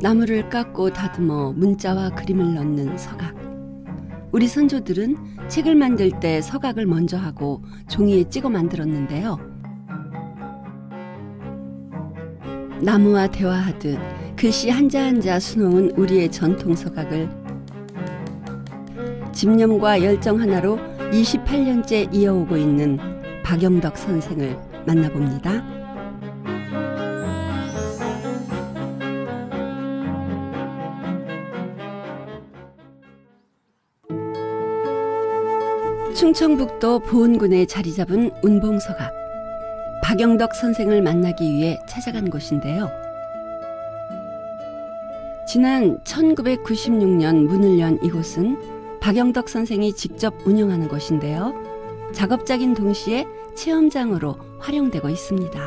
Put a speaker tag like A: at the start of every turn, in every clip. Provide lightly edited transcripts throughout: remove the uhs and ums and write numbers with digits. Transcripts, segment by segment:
A: 나무를 깎고 다듬어 문자와 그림을 넣는 서각. 우리 선조들은 책을 만들 때 서각을 먼저 하고 종이에 찍어 만들었는데요. 나무와 대화하듯 글씨 한자 한자 수놓은 우리의 전통 서각을 집념과 열정 하나로 28년째 이어오고 있는 박영덕 선생을 만나봅니다. 충청북도 보은군에 자리 잡은 운봉서각. 박영덕 선생을 만나기 위해 찾아간 곳인데요. 지난 1996년 문을 연 이곳은 박영덕 선생이 직접 운영하는 곳인데요. 작업장인 동시에 체험장으로 활용되고 있습니다.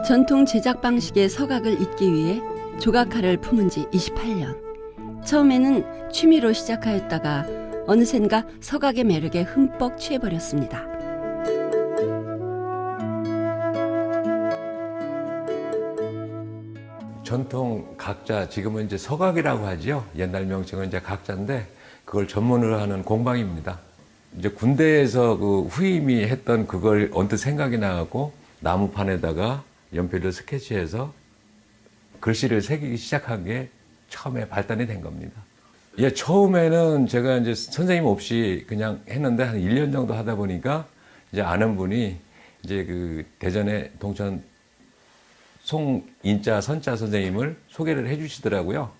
A: 전통 제작 방식의 서각을 잇기 위해 조각칼을 품은 지 28년. 처음에는 취미로 시작하였다가 어느샌가 서각의 매력에 흠뻑 취해버렸습니다.
B: 전통 각자, 지금은 이제 서각이라고 하죠. 옛날 명칭은 이제 각자인데 그걸 전문으로 하는 공방입니다. 이제 군대에서 그 후임이 했던 그걸 언뜻 생각이 나고 나무판에다가 연필로 스케치해서 글씨를 새기기 시작한 게 처음에 발단이 된 겁니다. 예, 처음에는 제가 이제 선생님 없이 그냥 했는데 한 1년 정도 하다 보니까 이제 아는 분이 이제 그 대전에 동천 송인자 선자 선생님을 소개를 해 주시더라고요.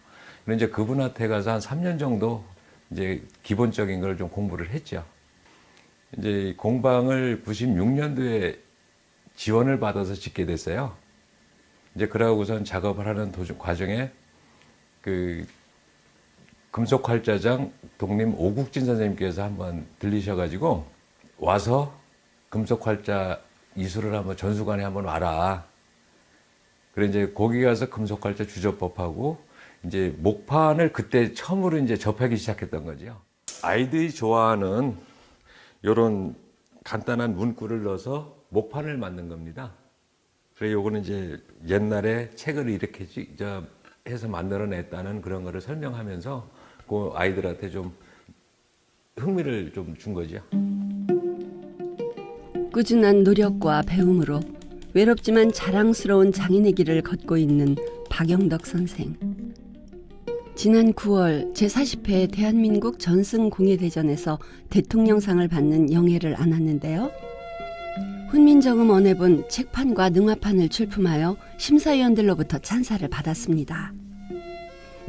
B: 그런데 이제 그분한테 가서 한 3년 정도 이제 기본적인 걸 좀 공부를 했죠. 이제 공방을 96년도에 지원을 받아서 짓게 됐어요. 이제 그러고선 작업을 하는 과정에 그 금속활자장 독림 오국진 선생님께서 한번 들리셔가지고 와서 금속활자 이수를 한번 전수관에 한번 와라. 그래 이제 거기 가서 금속활자 주조법하고 이제 목판을 그때 처음으로 이제 접하기 시작했던 거죠. 아이들이 좋아하는 이런 간단한 문구를 넣어서 목판을 만든 겁니다. 그래 요거는 이제 옛날에 책을 이렇게 해서 만들어냈다는 그런 거를 설명하면서 그 아이들한테 좀 흥미를 좀 준 거죠.
A: 꾸준한 노력과 배움으로 외롭지만 자랑스러운 장인의 길을 걷고 있는 박영덕 선생. 지난 9월 제40회 대한민국 전승공예대전에서 대통령상을 받는 영예를 안았는데요. 훈민정음 언해본 책판과 능화판을 출품하여 심사위원들로부터 찬사를 받았습니다.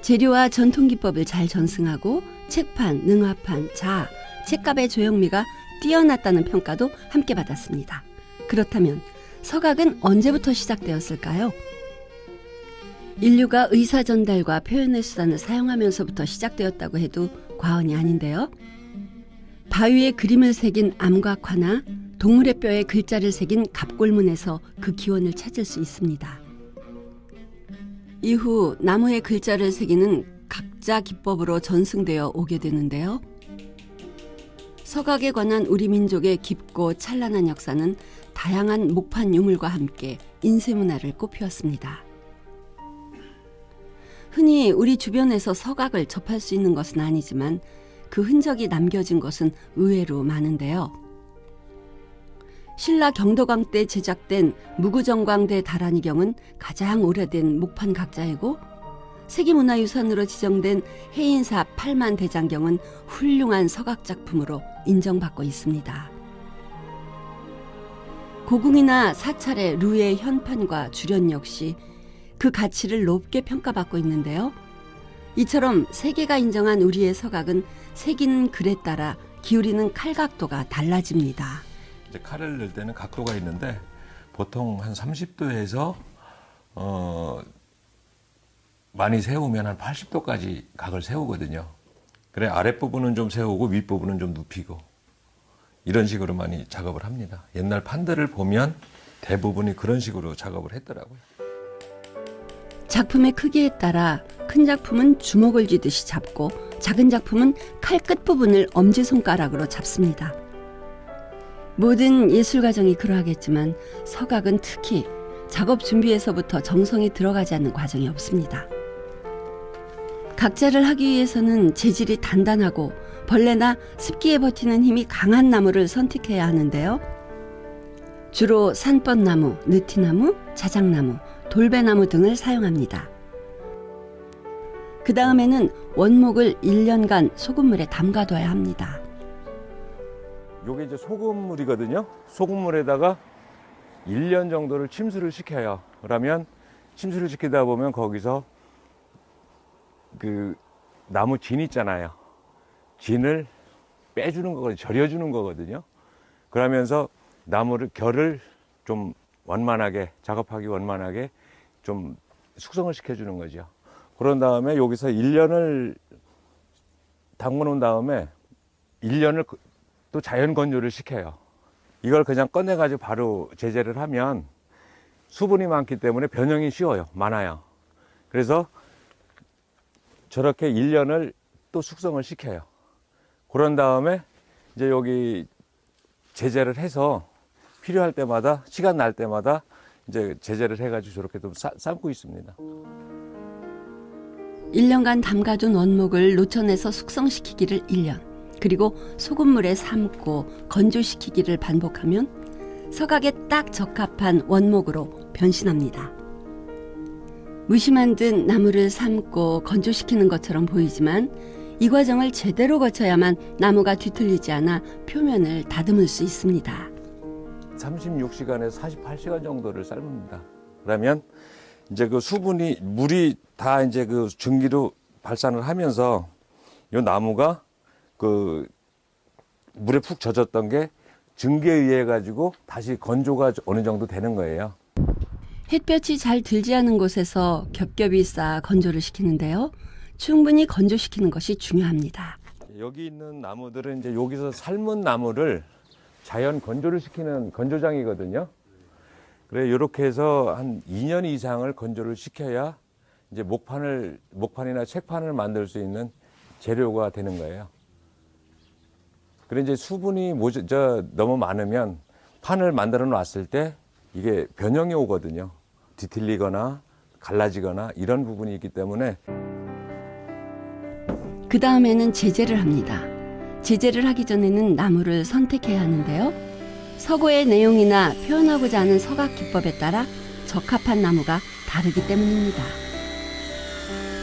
A: 재료와 전통기법을 잘 전승하고 책판, 능화판, 자, 책갑의 조형미가 뛰어났다는 평가도 함께 받았습니다. 그렇다면 서각은 언제부터 시작되었을까요? 인류가 의사 전달과 표현의 수단을 사용하면서부터 시작되었다고 해도 과언이 아닌데요. 바위에 그림을 새긴 암각화나 동물의 뼈에 글자를 새긴 갑골문에서 그 기원을 찾을 수 있습니다. 이후 나무에 글자를 새기는 각자 기법으로 전승되어 오게 되는데요. 서각에 관한 우리 민족의 깊고 찬란한 역사는 다양한 목판 유물과 함께 인쇄문화를 꽃피웠습니다. 흔히 우리 주변에서 서각을 접할 수 있는 것은 아니지만 그 흔적이 남겨진 것은 의외로 많은데요. 신라 경도강 때 제작된 무구정광대 다란이경은 가장 오래된 목판 각자이고 세계문화유산으로 지정된 해인사 8만 대장경은 훌륭한 서각 작품으로 인정받고 있습니다. 고궁이나 사찰의 루의 현판과 주련 역시 그 가치를 높게 평가받고 있는데요. 이처럼 세계가 인정한 우리의 서각은 새기는 글에 따라 기울이는 칼각도가 달라집니다.
B: 이제 칼을 넣을 때는 각도가 있는데 보통 한 30도에서 많이 세우면 한 80도까지 각을 세우거든요. 그래 아랫부분은 좀 세우고 윗부분은 좀 눕히고 이런 식으로 많이 작업을 합니다. 옛날 판들을 보면 대부분이 그런 식으로 작업을 했더라고요.
A: 작품의 크기에 따라 큰 작품은 주먹을 쥐듯이 잡고 작은 작품은 칼 끝부분을 엄지손가락으로 잡습니다. 모든 예술 과정이 그러하겠지만 서각은 특히 작업 준비에서부터 정성이 들어가지 않는 과정이 없습니다. 각자를 하기 위해서는 재질이 단단하고 벌레나 습기에 버티는 힘이 강한 나무를 선택해야 하는데요. 주로 산뻗나무, 느티나무, 자작나무, 돌배나무 등을 사용합니다. 그 다음에는 원목을 1년간 소금물에 담가둬야 합니다.
B: 요게 이제 소금물이거든요. 소금물에다가 1년 정도를 침수를 시켜요. 그러면 침수를 시키다 보면 거기서 그 나무 진 있잖아요. 진을 빼주는 거거든요. 절여주는 거거든요. 그러면서 나무를 결을 좀 원만하게 작업하기 원만하게 좀 숙성을 시켜주는 거죠. 그런 다음에 여기서 1년을 담궈 놓은 다음에 1년을 또 자연 건조를 시켜요. 이걸 그냥 꺼내 가지고 바로 제재를 하면 수분이 많기 때문에 변형이 쉬워요. 많아요. 그래서 저렇게 1년을 또 숙성을 시켜요. 그런 다음에 이제 여기 제재를 해서 필요할 때마다 시간 날 때마다 이제 제재를 해가지고 저렇게 또 삶고 있습니다.
A: 1년간 담가둔 원목을 노천에서 숙성시키기를 1년, 그리고 소금물에 삶고 건조시키기를 반복하면 서각에 딱 적합한 원목으로 변신합니다. 무심한 듯 나무를 삶고 건조시키는 것처럼 보이지만 이 과정을 제대로 거쳐야만 나무가 뒤틀리지 않아 표면을 다듬을 수 있습니다.
B: 36시간에서 48시간 정도를 삶습니다. 그러면 이제 그 수분이 물이 다 이제 그 증기로 발산을 하면서 이 나무가 그 물에 푹 젖었던 게 증기에 의해 가지고 다시 건조가 어느 정도 되는 거예요.
A: 햇볕이 잘 들지 않은 곳에서 겹겹이 쌓아 건조를 시키는데요. 충분히 건조시키는 것이 중요합니다.
B: 여기 있는 나무들은 이제 여기서 삶은 나무를 자연 건조를 시키는 건조장이거든요. 그래 이렇게 해서 한 2년 이상을 건조를 시켜야 이제 목판이나 책판을 만들 수 있는 재료가 되는 거예요. 그래 이제 수분이 너무 많으면 판을 만들어 놨을 때 이게 변형이 오거든요. 뒤틀리거나 갈라지거나 이런 부분이 있기 때문에.
A: 그 다음에는 제재를 합니다. 제재를 하기 전에는 나무를 선택해야 하는데요. 서고의 내용이나 표현하고자 하는 서각 기법에 따라 적합한 나무가 다르기 때문입니다.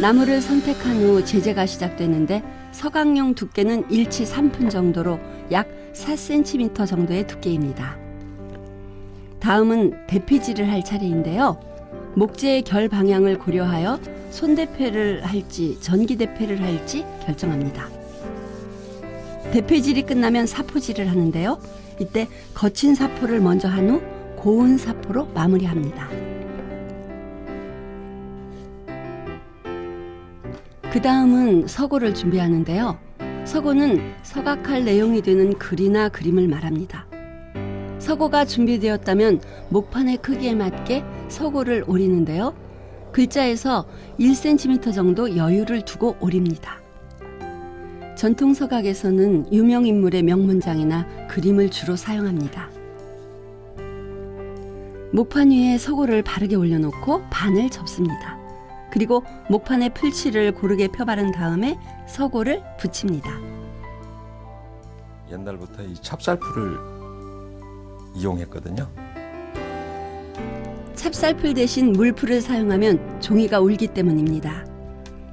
A: 나무를 선택한 후 제재가 시작되는데 서각용 두께는 1치 3푼 정도로 약 4cm 정도의 두께입니다. 다음은 대피질을 할 차례인데요. 목재의 결 방향을 고려하여 손대패를 할지 전기대패를 할지 결정합니다. 대패질이 끝나면 사포질을 하는데요. 이때 거친 사포를 먼저 한 후 고운 사포로 마무리합니다. 그 다음은 서고를 준비하는데요. 서고는 서각할 내용이 되는 글이나 그림을 말합니다. 서고가 준비되었다면 목판의 크기에 맞게 서고를 오리는데요. 글자에서 1cm 정도 여유를 두고 오립니다. 전통 서각에서는 유명 인물의 명문장이나 그림을 주로 사용합니다. 목판 위에 서고를 바르게 올려놓고 반을 접습니다. 그리고 목판에 풀칠을 고르게 펴바른 다음에 서고를 붙입니다.
B: 옛날부터 이 찹쌀풀을 이용했거든요.
A: 찹쌀풀 대신 물풀을 사용하면 종이가 울기 때문입니다.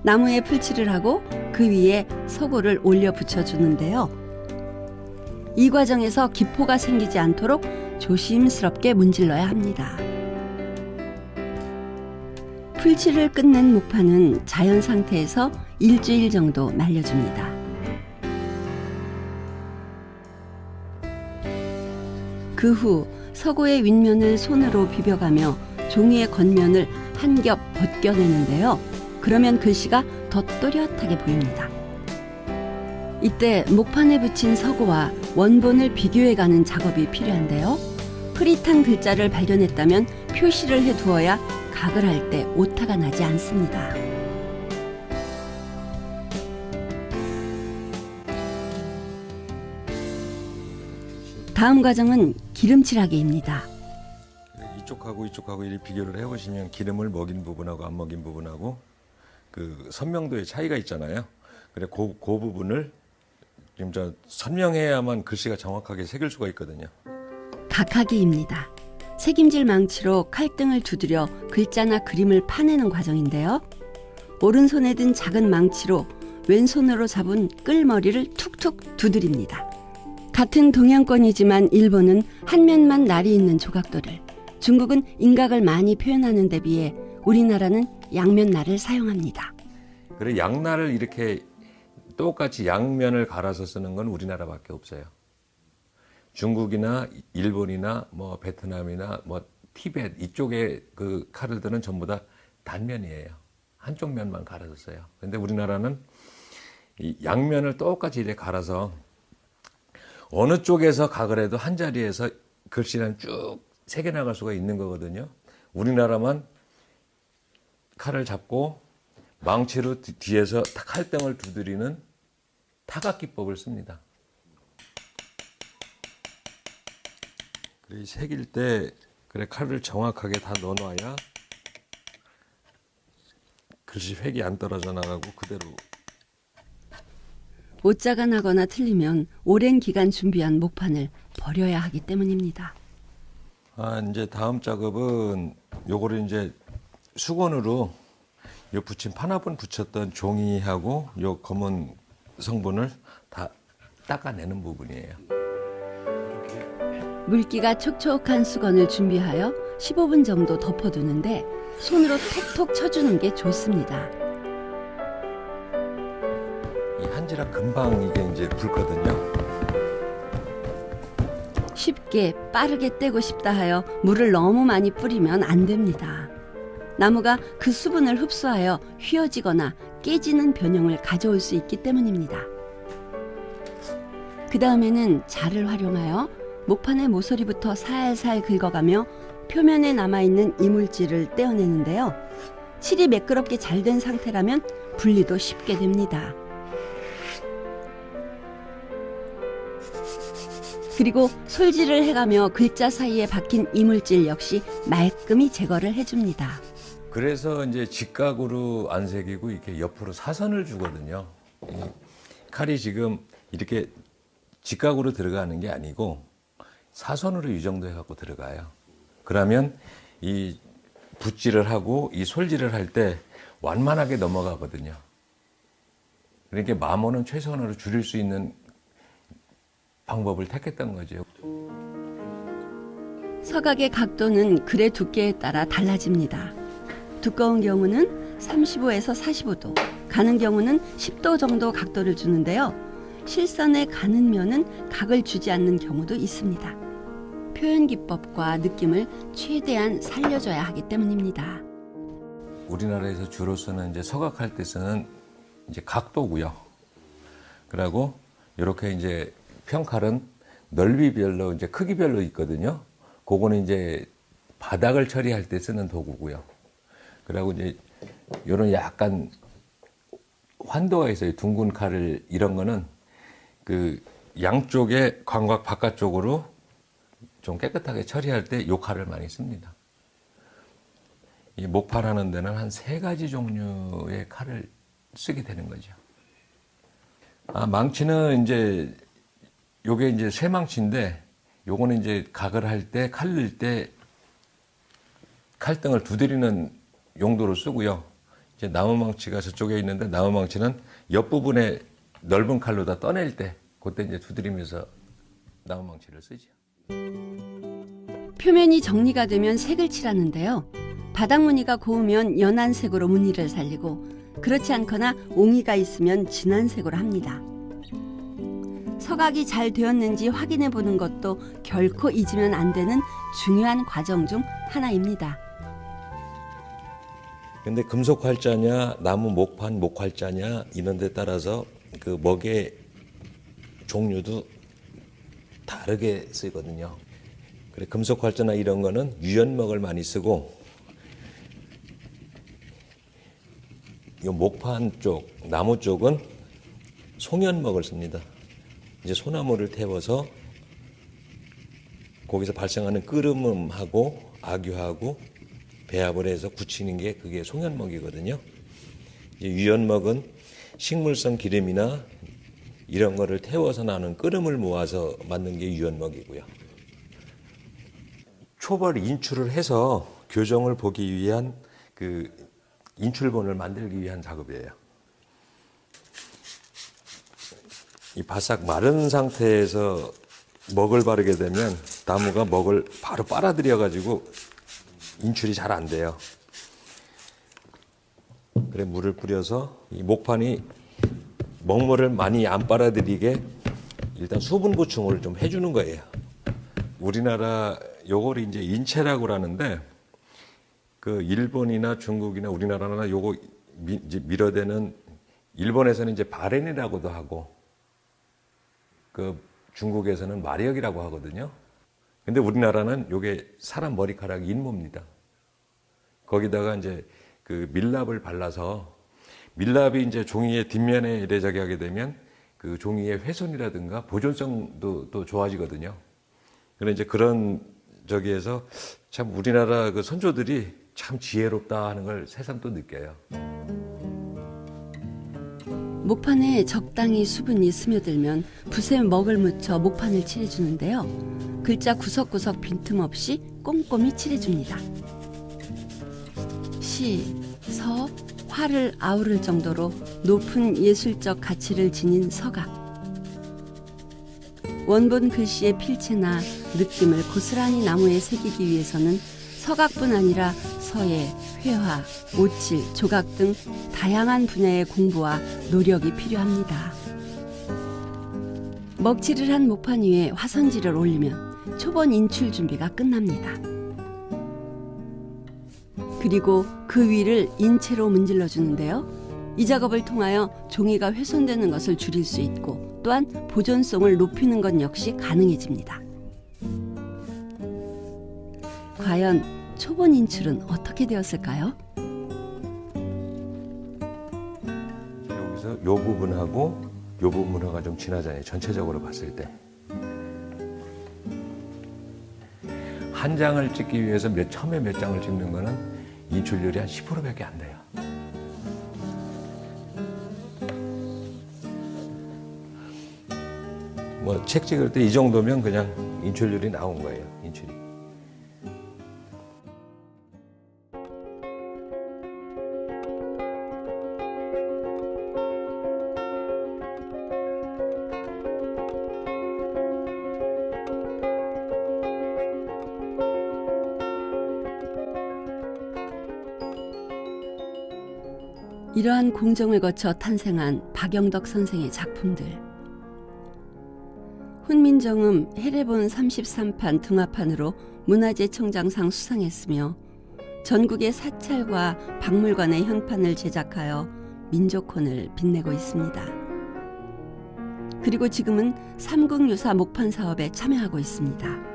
A: 나무에 풀칠을 하고 그 위에 서고를 올려 붙여주는데요. 이 과정에서 기포가 생기지 않도록 조심스럽게 문질러야 합니다. 풀칠을 끝낸 목판은 자연 상태에서 일주일 정도 말려줍니다. 그 후 서고의 윗면을 손으로 비벼가며 종이의 겉면을 한 겹 벗겨내는데요. 그러면 글씨가 더 또렷하게 보입니다. 이때 목판에 붙인 서고와 원본을 비교해가는 작업이 필요한데요. 흐릿한 글자를 발견했다면 표시를 해두어야 각을 할 때 오타가 나지 않습니다. 다음 과정은 기름칠하기입니다.
B: 이쪽하고 이쪽하고 이렇게 비교를 해보시면 기름을 먹인 부분하고 안 먹인 부분하고 그 선명도의 차이가 있잖아요. 그래 그 부분을 지금 저 선명해야만 글씨가 정확하게 새길 수가 있거든요.
A: 각하기입니다. 색임질 망치로 칼등을 두드려 글자나 그림을 파내는 과정인데요. 오른손에 든 작은 망치로 왼손으로 잡은 끌머리를 툭툭 두드립니다. 같은 동양권이지만 일본은 한 면만 날이 있는 조각도를, 중국은 인각을 많이 표현하는 데 비해 우리나라는 양면 날을 사용합니다.
B: 그래 양날을 이렇게 똑같이 양면을 갈아서 쓰는 건 우리나라밖에 없어요. 중국이나 일본이나 뭐 베트남이나 뭐 티벳 이쪽의 그 칼들은 전부 다 단면이에요. 한쪽 면만 갈아서 써요. 근데 우리나라는 이 양면을 똑같이 이렇게 갈아서 어느 쪽에서 각을 해도 한 자리에서 글씨는 쭉 새겨 나갈 수가 있는 거거든요. 우리나라만 칼을 잡고 망치로 뒤에서 칼등을 두드리는 타각기법을 씁니다. 그래 새길 때 그래 칼을 정확하게 다 넣어놔야 글씨 획이 안 떨어져 나가고 그대로.
A: 오자가 나거나 틀리면 오랜 기간 준비한 목판을 버려야 하기 때문입니다.
B: 이제 다음 작업은 요거를 이제 수건으로 요 붙인 판화분 붙였던 종이하고 요 검은 성분을 다 닦아내는 부분이에요.
A: 물기가 촉촉한 수건을 준비하여 15분 정도 덮어두는데 손으로 톡톡 쳐주는 게 좋습니다.
B: 이 한지라 금방 이게 이제 붉거든요.
A: 쉽게 빠르게 떼고 싶다 하여 물을 너무 많이 뿌리면 안 됩니다. 나무가 그 수분을 흡수하여 휘어지거나 깨지는 변형을 가져올 수 있기 때문입니다. 그 다음에는 자를 활용하여 목판의 모서리부터 살살 긁어가며 표면에 남아있는 이물질을 떼어내는데요. 칠이 매끄럽게 잘 된 상태라면 분리도 쉽게 됩니다. 그리고 솔질을 해가며 글자 사이에 박힌 이물질 역시 말끔히 제거를 해줍니다.
B: 그래서 이제 직각으로 안 새기고 이렇게 옆으로 사선을 주거든요. 이 칼이 지금 이렇게 직각으로 들어가는 게 아니고 사선으로 이 정도 해갖고 들어가요. 그러면 이 붓질을 하고 이 솔질을 할 때 완만하게 넘어가거든요. 그러니까 마모는 최선으로 줄일 수 있는 방법을 택했던 거죠.
A: 서각의 각도는 글의 두께에 따라 달라집니다. 두꺼운 경우는 35에서 45도, 가는 경우는 10도 정도 각도를 주는데요. 실선에 가는 면은 각을 주지 않는 경우도 있습니다. 표현 기법과 느낌을 최대한 살려줘야 하기 때문입니다.
B: 우리나라에서 주로 쓰는 이제 서각할 때 쓰는 이제 각도고요. 그리고 이렇게 이제 평칼은 넓이별로 이제 크기별로 있거든요. 그거는 이제 바닥을 처리할 때 쓰는 도구고요. 그리고 이제 이런 약간 환도가 있어요. 둥근 칼을 이런 거는 그 양쪽에 광각 바깥쪽으로 좀 깨끗하게 처리할 때 요 칼을 많이 씁니다. 이 목판하는 데는 한 3가지 종류의 칼을 쓰게 되는 거죠. 망치는 이제 요게 이제 쇠망치인데 요거는 이제 각을 할 때 칼 넣을 때 칼등을 두드리는 용도로 쓰고요. 이제 나무망치가 저쪽에 있는데 나무망치는 옆부분에 넓은 칼로 다 떠낼 때 그때 이제 두드리면서 나무망치를 쓰죠.
A: 표면이 정리가 되면 색을 칠하는데요. 바닥 무늬가 고우면 연한 색으로 무늬를 살리고 그렇지 않거나 옹이가 있으면 진한 색으로 합니다. 서각이 잘 되었는지 확인해 보는 것도 결코 잊으면 안 되는 중요한 과정 중 하나입니다.
B: 근데 금속 활자냐 나무 목판 목활자냐 이런 데 따라서 그 먹의 종류도 다르게 쓰거든요. 그래 금속 활자나 이런 거는 유연먹을 많이 쓰고 이 목판 쪽 나무 쪽은 송연먹을 씁니다. 이제 소나무를 태워서 거기서 발생하는 끓음음하고 악유하고 배합을 해서 굳히는 게 그게 송연먹이거든요. 이제 유연먹은 식물성 기름이나 이런 거를 태워서 나는 끓음을 모아서 만든 게 유연먹이고요. 초벌 인출을 해서 교정을 보기 위한 그 인출본을 만들기 위한 작업이에요. 이 바싹 마른 상태에서 먹을 바르게 되면 나무가 먹을 바로 빨아들여 가지고 인출이 잘 안 돼요. 그래 물을 뿌려서 이 목판이 먹물을 많이 안 빨아들이게 일단 수분 보충을 좀 해주는 거예요. 우리나라 요걸 이제 인체라고 하는데 그 일본이나 중국이나 우리나라나 요거 이제 밀어대는 일본에서는 이제 바렌이라고도 하고 그 중국에서는 마력이라고 하거든요. 근데 우리나라는 요게 사람 머리카락 인모입니다. 거기다가 이제 그 밀랍을 발라서 밀랍이 이제 종이의 뒷면에 이래저래 하게 되면 그 종이의 훼손이라든가 보존성도 또 좋아지거든요. 그래 이제 그런 저기에서 참 우리나라 그 선조들이 참 지혜롭다 하는 걸 새삼 또 느껴요.
A: 목판에 적당히 수분이 스며들면 붓에 먹을 묻혀 목판을 칠해주는데요. 글자 구석구석 빈틈없이 꼼꼼히 칠해줍니다. 시, 서, 화를 아우를 정도로 높은 예술적 가치를 지닌 서각. 원본 글씨의 필체나 느낌을 고스란히 나무에 새기기 위해서는 서각뿐 아니라 서예, 회화, 오칠, 조각 등 다양한 분야의 공부와 노력이 필요합니다. 먹칠을 한 목판 위에 화선지를 올리면 초본 인출 준비가 끝납니다. 그리고 그 위를 인체로 문질러 주는데요. 이 작업을 통하여 종이가 훼손되는 것을 줄일 수 있고 또한 보존성을 높이는 것 역시 가능해집니다. 과연 초본 인출은 어떻게 되었을까요?
B: 여기서 요 부분하고 요 부분하고 좀 진하잖아요. 전체적으로 봤을 때. 한 장을 찍기 위해서 처음에 몇 장을 찍는 거는 인출률이 한 10%밖에 안 돼요. 뭐 책 찍을 때 이 정도면 그냥 인출률이 나온 거예요. 인출이.
A: 이러한 공정을 거쳐 탄생한 박영덕 선생의 작품들. 훈민정음 해례본 33판 등화판으로 문화재청장상 수상했으며 전국의 사찰과 박물관의 현판을 제작하여 민족혼을 빛내고 있습니다. 그리고 지금은 삼국유사 목판 사업에 참여하고 있습니다.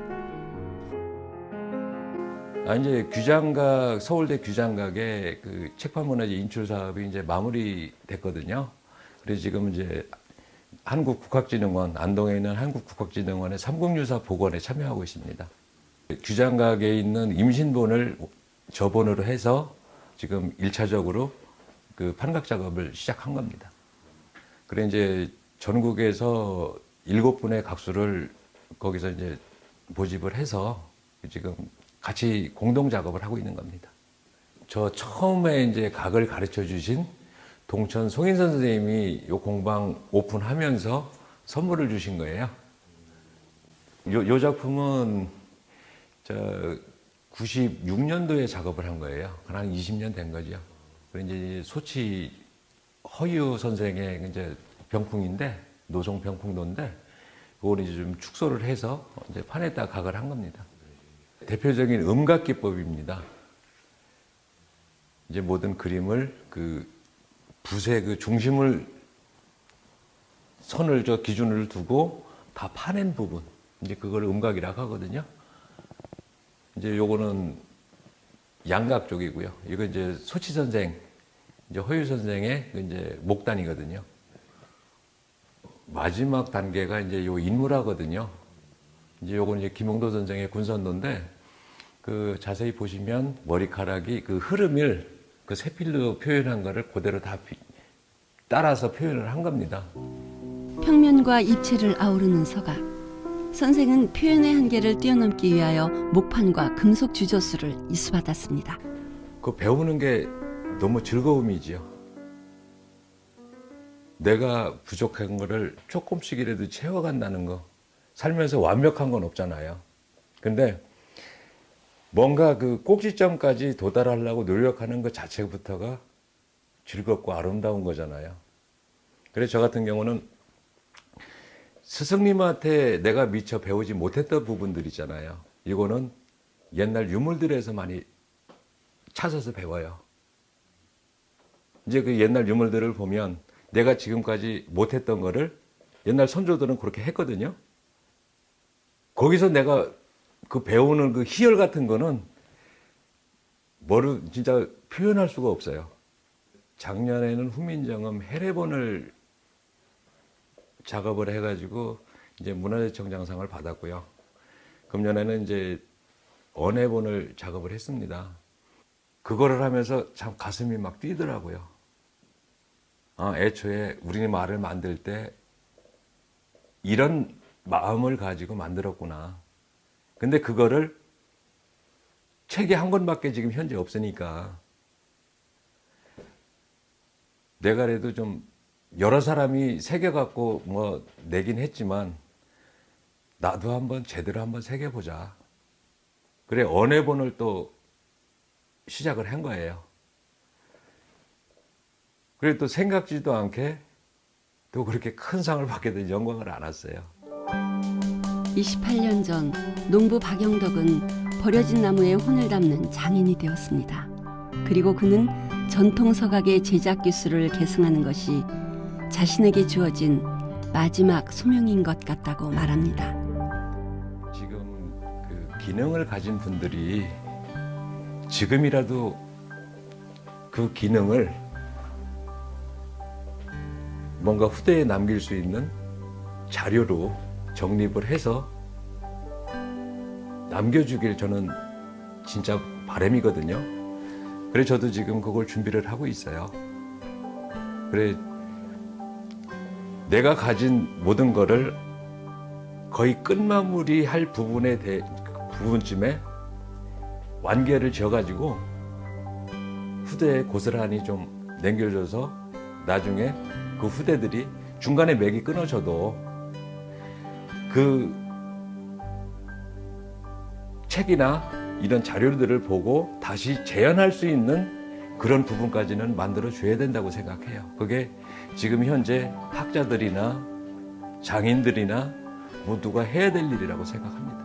B: 이제 규장각, 서울대 규장각의 그 책판문화재 인출 사업이 이제 마무리됐거든요. 그래서 지금 이제 한국국학진흥원, 안동에 있는 한국국학진흥원의 삼국유사 복원에 참여하고 있습니다. 규장각에 있는 임신본을 저본으로 해서 지금 1차적으로 그 판각 작업을 시작한 겁니다. 그래 이제 전국에서 7분의 각수를 거기서 이제 모집을 해서 지금 같이 공동 작업을 하고 있는 겁니다. 저 처음에 이제 각을 가르쳐 주신 동천 송인선 선생님이 요 공방 오픈하면서 선물을 주신 거예요. 요 작품은 저 96년도에 작업을 한 거예요. 한 20년 된 거죠. 그리고 이제 소치 허유 선생의 이제 병풍인데 노송 병풍도인데 그걸 이제 좀 축소를 해서 이제 판에다 각을 한 겁니다. 대표적인 음각 기법입니다. 이제 모든 그림을 그 붓의 그 중심을 선을 저 기준을 두고 다 파낸 부분, 이제 그걸 음각이라고 하거든요. 이제 요거는 양각 쪽이고요. 이거 이제 소치 선생, 이제 허유 선생의 이제 목단이거든요. 마지막 단계가 이제 요 인물화거든요. 이제 요건 이제 김홍도 선생의 군선도인데 그 자세히 보시면 머리카락이 그 흐름을 그 세필로 표현한 거를 그대로 다 따라서 표현을 한 겁니다.
A: 평면과 입체를 아우르는 서각. 선생은 표현의 한계를 뛰어넘기 위하여 목판과 금속 주저수를 이수받았습니다.
B: 그 배우는 게 너무 즐거움이지요. 내가 부족한 거를 조금씩이라도 채워간다는 거. 살면서 완벽한 건 없잖아요. 근데 뭔가 그 꼭지점까지 도달하려고 노력하는 것 자체부터가 즐겁고 아름다운 거잖아요. 그래서 저 같은 경우는 스승님한테 내가 미처 배우지 못했던 부분들 있잖아요. 이거는 옛날 유물들에서 많이 찾아서 배워요. 이제 그 옛날 유물들을 보면 내가 지금까지 못했던 거를 옛날 선조들은 그렇게 했거든요. 거기서 내가 그 배우는 그 희열 같은 거는 뭐를 진짜 표현할 수가 없어요. 작년에는 후민정음 해례본을 작업을 해가지고 이제 문화재청장상을 받았고요. 금년에는 이제 언해본을 작업을 했습니다. 그거를 하면서 참 가슴이 막 뛰더라고요. 애초에 우리 말을 만들 때 이런 마음을 가지고 만들었구나. 근데 그거를 책이 한 권밖에 지금 현재 없으니까 내가 그래도 좀 여러 사람이 새겨갖고 뭐 내긴 했지만 나도 한번 제대로 한번 새겨보자. 그래 언해본을 또 시작을 한 거예요. 그래 또 생각지도 않게 또 그렇게 큰 상을 받게 된 영광을 알았어요.
A: 28년 전 농부 박영덕은 버려진 나무에 혼을 담는 장인이 되었습니다. 그리고 그는 전통 서각의 제작 기술을 계승하는 것이 자신에게 주어진 마지막 소명인 것 같다고 말합니다.
B: 지금 그 기능을 가진 분들이 지금이라도 그 기능을 뭔가 후대에 남길 수 있는 자료로 정립을 해서 남겨주길 저는 진짜 바람이거든요. 그래서 저도 지금 그걸 준비를 하고 있어요. 그래 내가 가진 모든 거를 거의 끝마무리 할 부분쯤에 완결을 지어가지고 후대에 고스란히 좀 남겨줘서 나중에 그 후대들이 중간에 맥이 끊어져도 그 책이나 이런 자료들을 보고 다시 재현할 수 있는 그런 부분까지는 만들어줘야 된다고 생각해요. 그게 지금 현재 학자들이나 장인들이나 모두가 해야 될 일이라고 생각합니다.